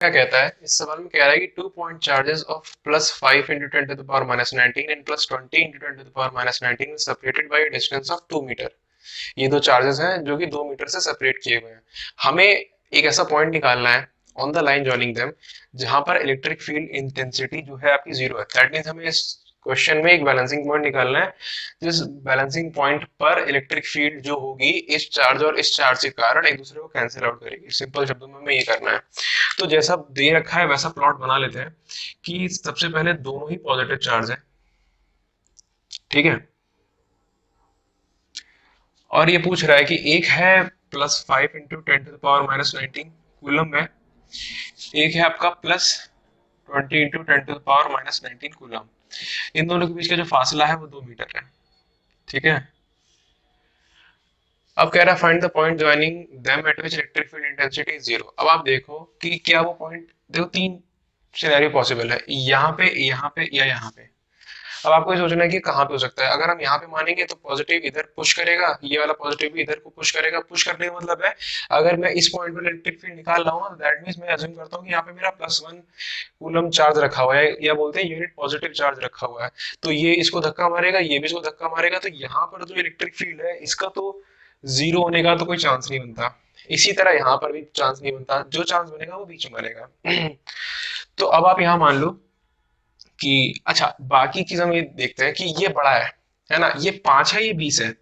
क्या कहता है इस सवाल में, कह रहा है कि 2 point charges of +5 into 10⁻19 and +20 into 10⁻19 separated by distance of 2 metre. ये दो चार्जेस हैं जो कि 2 मीटर से सेपरेट किए हुए हैं। हमें एक ऐसा पॉइंट निकालना है on the line joining them जहां पर इलेक्ट्रिक फील्ड इंटेंसिटी जो है आपकी जीरो है। दैट मीन्स हमें इस क्वेश्चन में एक बैलेंसिंग पॉइंट निकालना है जिस बैलेंसिंग पॉइंट पर इलेक्ट्रिक फील्ड जो होगी इस चार्ज और इस चार्ज के कारण एक दूसरे को कैंसिल आउट करेगी। सिंपल शब्दों में हमें ये करना है। तो जैसा दे रखा है वैसा प्लॉट बना लेते हैं कि सबसे पहले दोनों ही पॉजिटिव चार्ज है, ठीक है। और ये पूछ रहा है कि एक है +5 इंटू 10⁻19 कूलम है, एक है आपका +20 इंटू 10⁻19 कूलम। इन दोनों के बीच का जो फासला है वो 2 मीटर है, ठीक है। अब कह रहा है find the point joining them at which electric field intensity is zero. अब आप देखो कि क्या वो पॉइंट, देखो तीन सिनेरियो पॉसिबल है, यहाँ पे या यहाँ पे। अब आपको ये सोचना है कि कहाँ पे हो सकता है। अगर हम यहाँ पे मानेंगे तो पॉजिटिव इधर पुश करेगा, ये वाला पॉजिटिव भी इधर को पुश करेगा। पुश करने का मतलब है अगर मैं इस पॉइंट पर इलेक्ट्रिक फील्ड निकाल रहा हूँ दैट मीन्स मैं अज्यूम करता हूँ कि यहाँ पे मेरा +1 कूलम चार्ज रखा हुआ है, या बोलते हैं यूनिट पॉजिटिव चार्ज रखा हुआ है। तो ये इसको धक्का मारेगा, ये भी इसको धक्का मारेगा, तो यहाँ पर जो इलेक्ट्रिक फील्ड है इसका तो जीरो होने का तो कोई चांस नहीं बनता। इसी तरह यहाँ पर भी चांस नहीं बनता, जो चांस बनेगा वो बीच में बनेगा। तो अब आप यहाँ मान लो कि अच्छा बाकी चीज हम ये देखते हैं कि ये बड़ा है ना, ये 5 है, ये 20 है,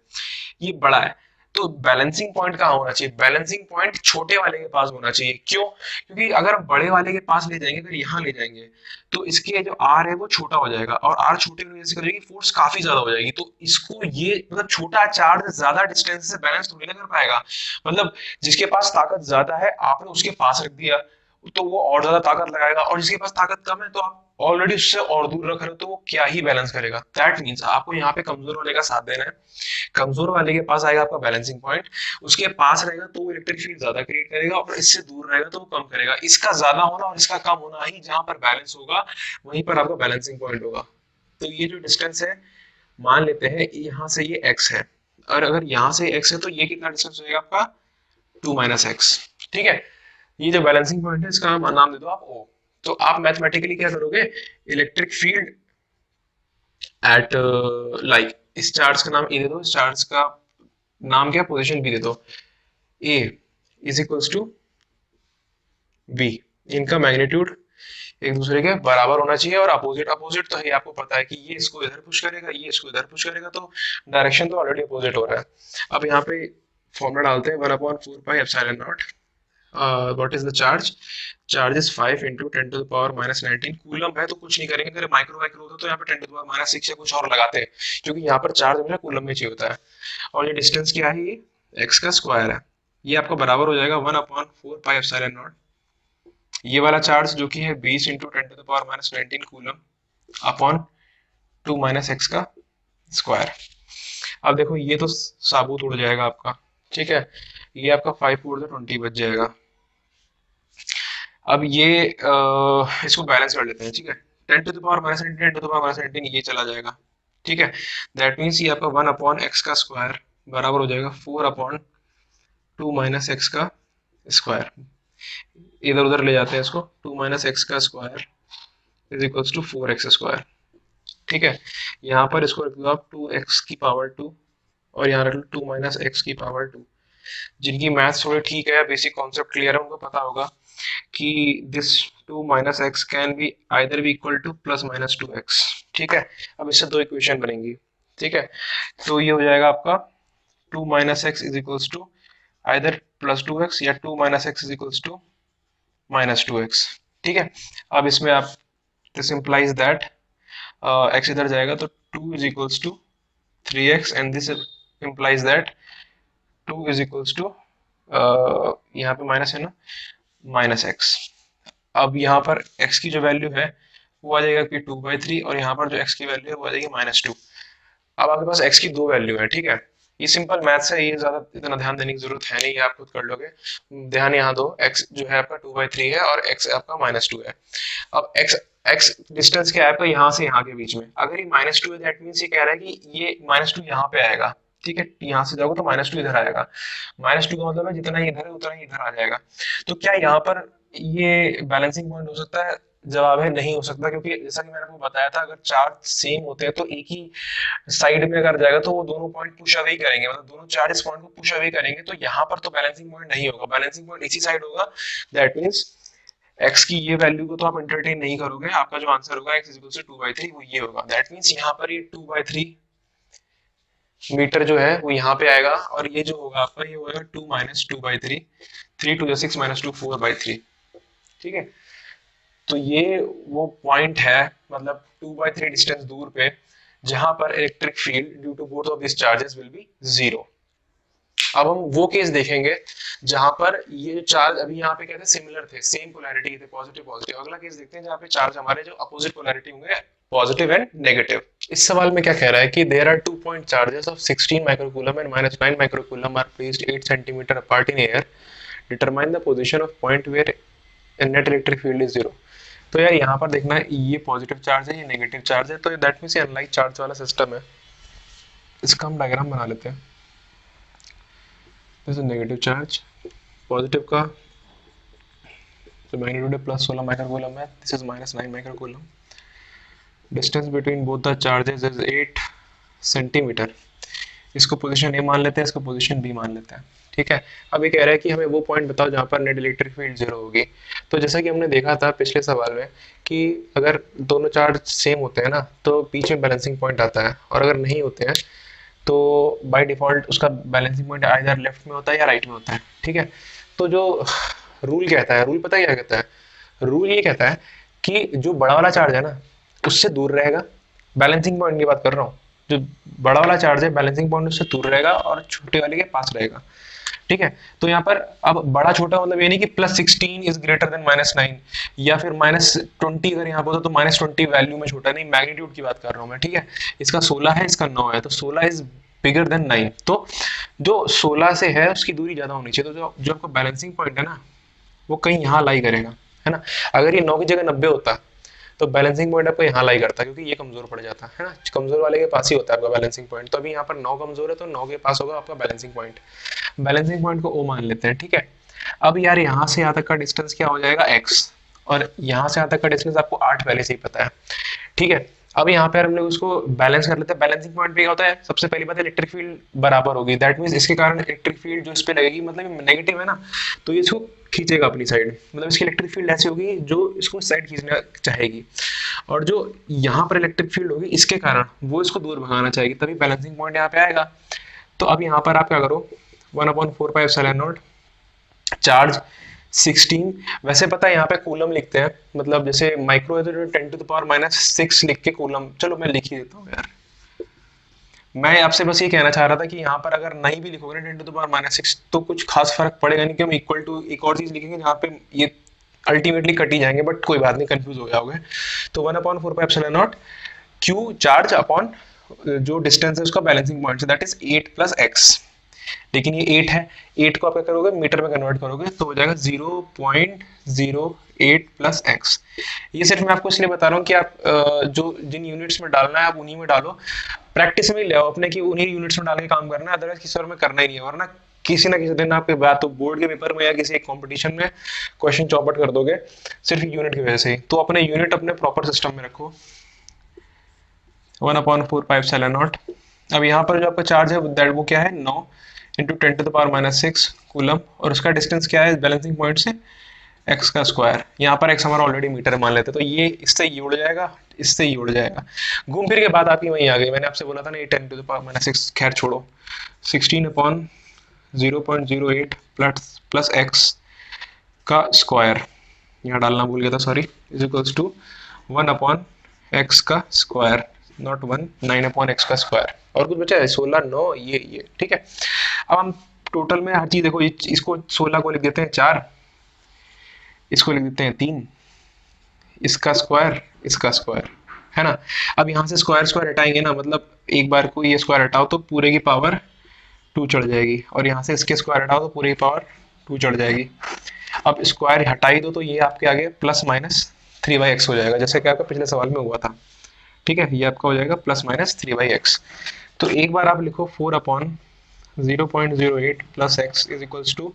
ये बड़ा है। तो बैलेंसिंग पॉइंट कहाँ होना चाहिए? बैलेंसिंग पॉइंट छोटे वाले के पास होना चाहिए। क्यों? क्योंकि अगर हम बड़े वाले के पास ले जाएंगे, अगर यहाँ ले जाएंगे तो इसके जो आर है वो छोटा हो जाएगा, और आर छोटे होने से करेगी फोर्स काफी ज्यादा हो जाएगी। तो इसको ये मतलब छोटा चार्ज ज्यादा डिस्टेंस से बैलेंस थोड़ी ना कर पाएगा। मतलब जिसके पास ताकत ज्यादा है आपने उसके पास रख दिया तो वो और ज्यादा ताकत लगाएगा, और जिसके पास ताकत कम है तो आप ऑलरेडी उससे और दूर रख रहे हो तो वो क्या ही बैलेंस करेगा। दैट मीन्स आपको यहाँ पे कमजोर वाले का साथ देना है। कमजोर वाले के पास आएगा आपका बैलेंसिंग पॉइंट, उसके पास रहेगा तो वो इलेक्ट्रिक फील्ड ज्यादा क्रिएट करेगा, और इससे दूर रहेगा तो वो कम करेगा। इसका ज्यादा होना और इसका कम होना ही जहां पर बैलेंस होगा वहीं पर आपका बैलेंसिंग पॉइंट होगा। तो ये जो डिस्टेंस है मान लेते हैं यहाँ से ये x है, और अगर यहाँ से x है तो ये कितना डिस्टेंस होगा आपका 2 - x, ठीक है। ये जो बैलेंसिंग पॉइंट है इसका नाम दे दो आप O। तो आप मैथमेटिकली क्या करोगे, इलेक्ट्रिक फील्ड एट लाइक इस चार्ज का नाम ए दे दो, इस चार्ज का नाम क्या, पोजीशन बी दे दो। ए इज इक्वल्स टू बी, इनका मैग्नीट्यूड एक दूसरे के बराबर होना चाहिए, और अपोजिट अपोजिट तो है आपको पता है कि ये इसको इधर पुश करेगा, ये इसको इधर पुश करेगा, तो डायरेक्शन तो ऑलरेडी अपोजिट हो रहा है। अब यहाँ पे फॉर्मूला डालते हैं 1/4πε0। What is the charge? Charge is 5 into 10⁻19 coulomb है, तो कुछ नहीं करेंगे। अगर माइक्रो माइक्रो होता तो यहाँ पे 10⁻6 या कुछ और लगाते हैं, क्योंकि यहाँ पर चार्ज हमेशा कूलम में चाहिए होता है। और ये डिस्टेंस क्या है, ये एक्स का स्क्वायर है। ये आपको बराबर हो जाएगा 1/4πε0। ये वाला चार्ज जो कि है 20 इंटू 10⁻19 कूलम अपॉन 2 - x का स्क्वायर। अब देखो ये तो साबुत उड़ जाएगा आपका, ठीक है। ये आपका 5 4 20 बच जाएगा। अब ये इसको बैलेंस कर लेते हैं, ठीक है। 10⁻19 10⁻19 ये चला जाएगा, ठीक है। दैट मीन्स ये आपका 1/x का स्क्वायर बराबर हो जाएगा 4/2 - x का स्क्वायर। इधर उधर ले जाते हैं इसको, 2 - x का square is equals to 4x square, ठीक है। यहाँ पर इसको रख दो आप 2x की पावर 2, और यहाँ रख लो 2 - x की पावर 2। जिनकी मैथ्स थोड़ी ठीक है, बेसिक कॉन्सेप्ट क्लियर है, उनको पता होगा कि this 2 - x can be either be equal to +-2x, ठीक है। अब इससे दो इक्वेशन बनेंगी, ठीक है। तो ये हो जाएगा आपका 2 - x is equals to either +2x या 2 - x is equals to -2x, ठीक है। अब इसमें आप दिस इंप्लाइज दैट x इधर जाएगा तो 2 is equals to 3x, and this implies that 2 is equals to यहाँ पे माइनस है ना, -x। अब यहाँ पर x की जो वैल्यू है वो आ जाएगा कि 2/3, और यहाँ पर जो x की वैल्यू है वो आ जाएगी -2। अब आपके पास x की दो वैल्यू है, ठीक है। ये सिंपल मैथ्स है, ये ज्यादा इतना ध्यान देने की जरूरत है नहीं, ये आप खुद कर लोगे। ध्यान यहाँ दो, x जो है आपका 2/3 है और x आपका -2 है। अब x डिस्टेंस क्या है आपका यहाँ से यहाँ के बीच में, अगर ये -2 है दैट मीन्स ये कह रहा है कि ये -2 यहाँ पे आएगा, ठीक है। यहाँ से जाओगे तो -2 इधर आएगा। -2 का मतलब है जितना ही इधर है उतना ही इधर आ जाएगा। तो क्या यहाँ पर ये बैलेंसिंग पॉइंट हो सकता है? जवाब है नहीं हो सकता, क्योंकि जैसा कि मैंने आपको बताया था, अगर चार्ज सेम होते हैं तो एक ही साइड में अगर जाएगा तो वो दोनों पॉइंट पुश अवे करेंगे, मतलब दोनों चार्ज इस पॉइंट को पुश अवे करेंगे, तो यहाँ पर तो बैलेंसिंग पॉइंट नहीं होगा, बैलेंसिंग पॉइंट इसी साइड होगा। दैट मीन्स एक्स की ये वैल्यू को तो आप एंटरटेन नहीं करोगे, आपका जो आंसर होगा एक्स इक्वल टू 2/3 वो ये होगा। दैट मीन्स यहाँ पर ये 2/3 मीटर जो है वो यहाँ पे आएगा, और ये जो होगा आपका ये होगा 2 माइनस 2/3, 3 2 6 माइनस 2 4/3। ठीक है, तो ये वो पॉइंट है, मतलब 2/3 डिस्टेंस दूर पे, जहां पर electric field due to both of this charges will be zero. अब हम वो केस देखेंगे जहां पर ये जो चार्ज अभी यहाँ पे कहते हैं सिमिलर थे, सेम पोलैरिटी थे, पॉजिटिव पॉजिटिव। अगला केस देखते हैं जहाँ पे चार्ज हमारे जो अपोजिट पोलैरिटी होंगे, पॉजिटिव एंड नेगेटिव। इस सवाल में क्या कह रहा है कि there are 2 point charges of 16 microcoulomb and -9 microcoulomb are placed 8 centimetre apart in air. Determine the position of point where net electric field is zero. तो यार यहाँ पर देखना है, ये पॉजिटिव चार्ज है, ये नेगेटिव चार्ज है, तो दैट मींस ये अनलाइक चार्ज वाला सिस्टम है। इसका हम डायग्राम बना लेते हैं। This is negative charge, positive का जो मैग्नीट्यूड है +16 माइक्रोकूलम है, this is -9 microcoulomb. Distance between both the charges is 8 centimetre. इसको पोजीशन ए मान लेते हैं, इसको पोजीशन बी मान लेते हैं। ठीक है, अब ये कह रहा है कि हमें वो पॉइंट बताओ जहाँ पर नेट इलेक्ट्रिक फील्ड जीरो होगी। तो जैसा कि हमने देखा था पिछले सवाल में कि अगर दोनों चार्ज सेम होते हैं ना तो बीच में बैलेंसिंग पॉइंट आता है, और अगर नहीं होते हैं तो बाय डिफॉल्ट उसका बैलेंसिंग पॉइंट आइदर लेफ्ट में होता है या राइट में होता है। ठीक है, तो जो रूल कहता है, रूल पता है क्या कहता है? रूल ये कहता है कि जो बड़ा वाला चार्ज है ना उससे दूर रहेगा, बैलेंसिंग पॉइंट की बात कर रहा हूँ, जो बड़ा वाला चार्ज है बैलेंसिंग पॉइंट उससे दूर रहेगा और छोटे वाले के पास रहेगा। ठीक है, तो यहाँ पर अब बड़ा छोटा मतलब ये नहीं कि +16 इज ग्रेटर देन -9 या फिर -20 अगर यहाँ पर होता तो -20 वैल्यू में छोटा, नहीं, मैग्नीट्यूड की बात कर रहा हूँ मैं। ठीक है, इसका 16 है, इसका 9 है, तो 16 इज बिगर देन 9। तो जो 16 से है उसकी दूरी ज्यादा होनी चाहिए, तो जो आपका बैलेंसिंग पॉइंट है ना वो कहीं यहाँ लाई करेगा, है ना। अगर ये 9 की जगह 90 होता तो बैलेंसिंग पॉइंट आपको यहाँ लाई करता, क्योंकि ये कमजोर पड़ जाता है ना, कमजोर वाले के पास ही होता है आपका बैलेंसिंग पॉइंट। तो अभी यहाँ पर 9 कमजोर है तो 9 के पास होगा आपका बैलेंसिंग पॉइंट। बैलेंसिंग पॉइंट को O मान लेते हैं। ठीक है, अब यार यहाँ से यहाँ तक का डिस्टेंस क्या हो जाएगा x, और यहाँ से यहाँ तक का डिस्टेंस आपको 8 पहले से ही पता है। ठीक है, अब यहाँ पे हम लोग उसको बैलेंस कर लेते हैं। बैलेंसिंग पॉइंट पे क्या होता है, सबसे पहली बात इलेक्ट्रिक फील्ड बराबर होगी, दैट मींस इसके कारण इलेक्ट्रिक फील्ड जो इस पे लगेगी, मतलब नेगेटिव है ना, तो ये इसको खींचेगा अपनी साइड, मतलब इसकी इलेक्ट्रिक फील्ड ऐसी होगी जो इसको साइड खींचना चाहेगी, और जो यहाँ पर इलेक्ट्रिक फील्ड होगी इसके कारण वो इसको दूर भगाना चाहेगी, तभी बैलेंसिंग पॉइंट यहाँ पे आएगा। तो अब यहाँ पर आप क्या करो, 1/4πε0 चार्ज 16, वैसे पता है यहाँ पे कूलम लिखते हैं, मतलब जैसे माइक्रो है तो 10⁻⁻6 लिख के कूलम, चलो मैं लिख ही देता हूँ यार। मैं आपसे बस ये कहना चाह रहा था कि यहाँ पर अगर नहीं भी लिखोगे ना 10⁻⁻6 तो कुछ खास फर्क पड़ेगा नहीं, कि हम इक्वल टू एक और चीज लिखेंगे जहाँ पे ये अल्टीमेटली कट ही जाएंगे, बट कोई बात नहीं, कंफ्यूज हो जाओगे। तो 1/4πε0 क्यू चार्ज अपॉन जो डिस्टेंस है उसका balancing point, that is 8 + x। लेकिन ये 8 है, 8 को आप क्या करोगे मीटर में कन्वर्ट करोगे तो हो जाएगा 0.08 + x। ये सिर्फ मैं आपको इसलिए बता रहा हूँ कि आप जो जिन यूनिट्स में डालना है आप उन्हीं में डालो, प्रैक्टिस में ले आओ अपने कि उन्हीं यूनिट्स में डाल के काम करना है, अदरवाइज किसी और में करना ही नहीं है, वरना किसी ना किसी दिन आपके बात तो बोर्ड के पेपर में या किसी एक कंपटीशन में क्वेश्चन चौपट कर दोगे सिर्फ यूनिट की वजह से ही। तो अपने यूनिट अपने प्रॉपर सिस्टम में रखो। 1/4πε0। अब यहाँ पर जो आपका चार्ज है दैट वो क्या है, 9 × 10⁻⁻6 कूलम, और उसका डिस्टेंस क्या है बैलेंसिंग पॉइंट से, x का स्क्वायर। यहाँ पर x हमारा ऑलरेडी मीटर मान लेते हैं, तो ये इससे ये उड़ जाएगा, इससे ये उड़ जाएगा, घूम फिर के बाद आपकी वहीं आ गई। मैंने आपसे बोला था ना ये 10⁻⁻6, खैर छोड़ो, 16/0.08 प्लस x का स्क्वायर, यहाँ डालना भूल गया था, sorry, is equals to 1/x का स्क्वायर, नॉट 1, 9/x का स्क्वायर। और कुछ बचा है, 16, 9, ये ठीक है। अब हम टोटल में हर चीज देखो, इसको 16 को लिख देते हैं 4, इसको लिख देते हैं 3, इसका स्क्वायर, इसका स्क्वायर, है ना। अब यहाँ से स्क्वायर स्क्वायर हटाएंगे ना, मतलब एक बार को ये स्क्वायर हटाओ तो पूरे की पावर 2 चढ़ जाएगी, और यहाँ से इसके स्क्वायर हटाओ तो पूरे की पावर 2 चढ़ जाएगी। अब स्क्वायर हटाई दो तो ये आपके आगे +-3/x हो जाएगा, जैसे कि आपका पिछले सवाल में हुआ था। ठीक है, ये आपका हो जाएगा +-3/x। तो एक बार आप लिखो 4/0.08 + x is equals to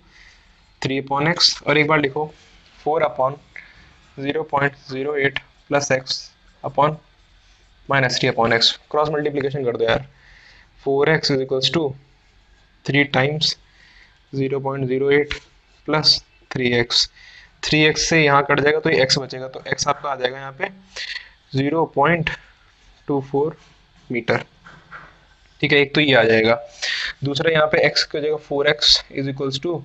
3/x, और एक बार लिखो 4 upon 0.08 plus x upon -3 upon x. Cross multiplication कर दो यार। 4x is equals to 3 times 0.08 plus 3x। 3x से यहाँ कट जाएगा तो ये x बचेगा, तो x आपका आ जाएगा यहाँ पे 0.24 मीटर। ठीक है, एक तो ये आ जाएगा। दूसरा यहाँ पे x की जगह 4x is equals to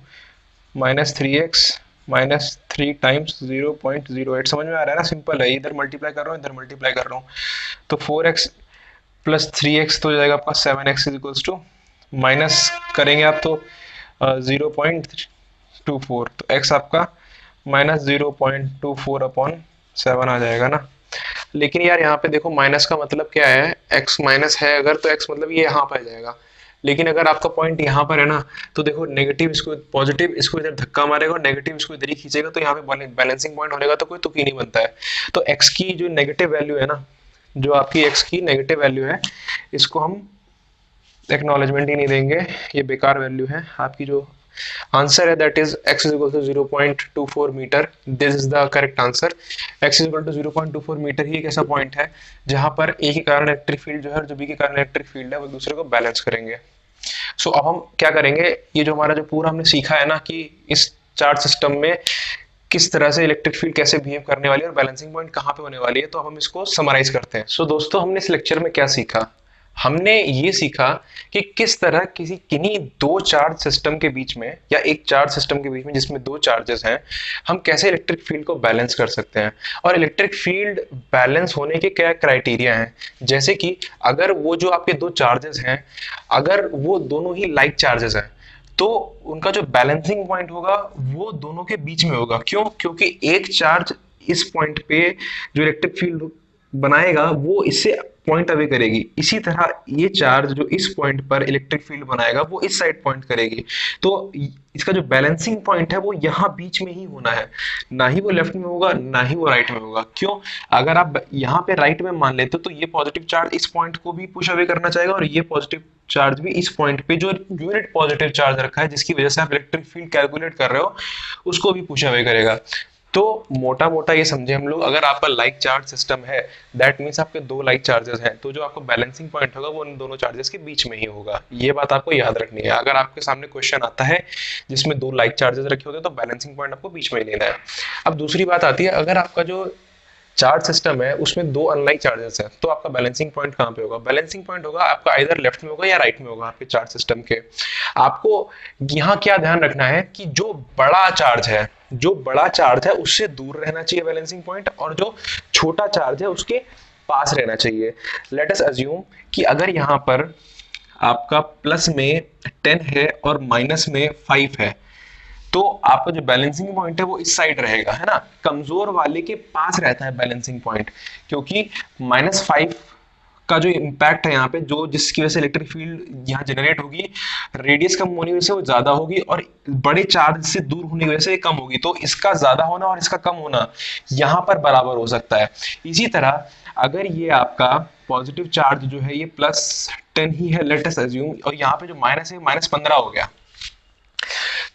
-3x -3 times 0.08। समझ में आ रहा है ना, सिंपल है, इधर मल्टीप्लाई कर रहा हूँ इधर मल्टीप्लाई कर रहा हूँ। तो 4x प्लस 3x तो हो जाएगा आपका 7x is equals to, minus करेंगे आप तो 0.24, तो x आपका -0.24 अपॉन 7 आ जाएगा ना। लेकिन यार यहाँ पे देखो माइनस का मतलब क्या है, x माइनस है अगर तो x मतलब ये यहाँ पर आ जाएगा। लेकिन अगर आपका पॉइंट यहाँ पर है ना, तो देखो नेगेटिव इसको पॉजिटिव इसको इधर धक्का मारेगा और नेगेटिव इसको इधर ही खींचेगा, तो यहाँ पे बैलेंसिंग पॉइंट होने का तो कोई तुक ही नहीं बनता है। तो x की जो नेगेटिव वैल्यू है ना, जो आपकी x की नेगेटिव वैल्यू है, इसको हम एक्नॉलेजमेंट ही नहीं देंगे, ये बेकार वैल्यू है। आपकी जो आंसर है that is x is equal to 0.24 metre. This is the correct answer. x is equal to 0.24 metre ही एक ऐसा पॉइंट है जहां पर a के कारण इलेक्ट्रिक फील्ड जो है और जो b के कारण इलेक्ट्रिक फील्ड है वो दूसरे को बैलेंस करेंगे। सो अब हम क्या करेंगे, ये जो हमारा जो पूरा हमने सीखा है ना कि इस चार्ज सिस्टम में किस तरह से इलेक्ट्रिक फील्ड कैसे बिहेव करने वाली है और बैलेंसिंग पॉइंट कहाँ पे होने वाली है, तो अब हम इसको समराइज करते हैं। सो दोस्तों, हमने इस लेक्चर में क्या सीखा, हमने ये सीखा कि किस तरह किन्हीं दो चार्ज सिस्टम के बीच में या एक चार्ज सिस्टम के बीच में जिसमें दो चार्जेस हैं, हम कैसे इलेक्ट्रिक फील्ड को बैलेंस कर सकते हैं। और इलेक्ट्रिक फील्ड बैलेंस होने के क्या क्राइटेरिया हैं, जैसे कि अगर वो जो आपके दो चार्जेस हैं, अगर वो दोनों ही लाइक चार्जेस हैं, तो उनका जो बैलेंसिंग पॉइंट होगा वो दोनों के बीच में होगा। क्यों? क्योंकि एक चार्ज इस पॉइंट पे जो इलेक्ट्रिक फील्ड बनाएगा वो इससे पॉइंट अवे करेगी, इसी तरह ये चार्ज जो इस पॉइंट पर इलेक्ट्रिक फील्ड बनाएगा वो इस साइड पॉइंट करेगी। तो इसका जो बैलेंसिंग पॉइंट है वो यहाँ बीच में ही होना है, ना ही वो लेफ्ट में होगा ना ही वो राइट में होगा। क्यों? अगर आप यहाँ पे राइट में मान लेते तो ये पॉजिटिव चार्ज इस पॉइंट को भी पुश अवे करना चाहेगा और ये पॉजिटिव चार्ज भी इस पॉइंट पे जो यूनिट पॉजिटिव चार्ज रखा है जिसकी वजह से आप इलेक्ट्रिक फील्ड कैलकुलेट कर रहे हो उसको भी पुश अवे करेगा। तो मोटा मोटा ये समझे हम लोग, अगर आपका लाइक चार्ज सिस्टम है दैट मीन्स आपके दो लाइक चार्जेस हैं, तो जो आपका बैलेंसिंग पॉइंट होगा वो उन दोनों चार्जेस के बीच में ही होगा। ये बात आपको याद रखनी है। अगर आपके सामने क्वेश्चन आता है जिसमें दो लाइक चार्जेस रखे होते हैं तो बैलेंसिंग पॉइंट आपको बीच में ही लेना है। अब दूसरी बात आती है, अगर आपका जो चार्ज सिस्टम है उसमें दो अनलाइक चार्जेस हैं, तो आपका बैलेंसिंग पॉइंट कहाँ पे होगा? बैलेंसिंग पॉइंट होगा आपका इधर लेफ्ट में होगा या राइट में होगा आपके चार्ज सिस्टम के। आपको यहाँ क्या ध्यान रखना है कि जो बड़ा चार्ज है उससे दूर रहना चाहिए बैलेंसिंग पॉइंट, और जो छोटा चार्ज है उसके पास रहना चाहिए। लेट अस अज्यूम कि अगर यहाँ पर आपका प्लस में 10 है और माइनस में 5 है, तो आपका जो बैलेंसिंग पॉइंट है वो इस साइड रहेगा, है ना। कमजोर वाले के पास रहता है बैलेंसिंग पॉइंट, क्योंकि -5 का जो इम्पैक्ट है यहाँ पे, जो जिसकी वजह से इलेक्ट्रिक फील्ड यहाँ जनरेट होगी, रेडियस कम होने की वजह से वो ज्यादा होगी और बड़े चार्ज से दूर होने की वजह से कम होगी। तो इसका ज्यादा होना और इसका कम होना यहाँ पर बराबर हो सकता है। इसी तरह अगर ये आपका पॉजिटिव चार्ज जो है ये +10 ही है लेट अस अज्यूम, और यहाँ पे जो माइनस है -15 हो गया,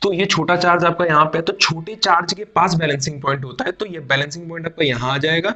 तो ये छोटा चार्ज आपका यहाँ पे है, तो छोटे चार्ज के पास बैलेंसिंग पॉइंट होता है, तो ये बैलेंसिंग पॉइंट आपका यहाँ आ जाएगा।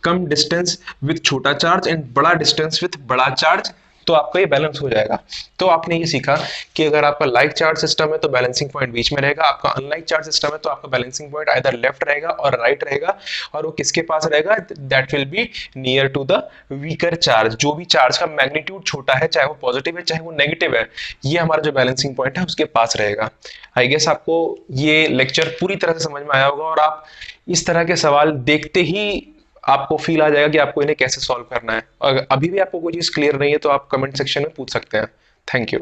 कम डिस्टेंस विथ छोटा चार्ज एंड बड़ा डिस्टेंस विथ बड़ा चार्ज, तो आपका ये बैलेंस हो जाएगा। तो आपने ये सीखा कि अगर आपका लाइक चार्ज सिस्टम है तो बैलेंसिंग पॉइंट बीच में रहेगा, आपका अनलाइक चार्ज सिस्टम है तो आपका बैलेंसिंग पॉइंट आइदर लेफ्ट रहेगा और राइट रहेगा, और वो किसके पास रहेगा? That will be near to the weaker charge. जो भी चार्ज का मैग्नीट्यूड छोटा है, चाहे वो पॉजिटिव है चाहे वो नेगेटिव है, ये हमारा जो बैलेंसिंग पॉइंट है उसके पास रहेगा। आई गेस आपको ये लेक्चर पूरी तरह से समझ में आया होगा, और आप इस तरह के सवाल देखते ही आपको फील आ जाएगा कि आपको इन्हें कैसे सॉल्व करना है। और अभी भी आपको कोई चीज क्लियर नहीं है तो आप कमेंट सेक्शन में पूछ सकते हैं। Thank you.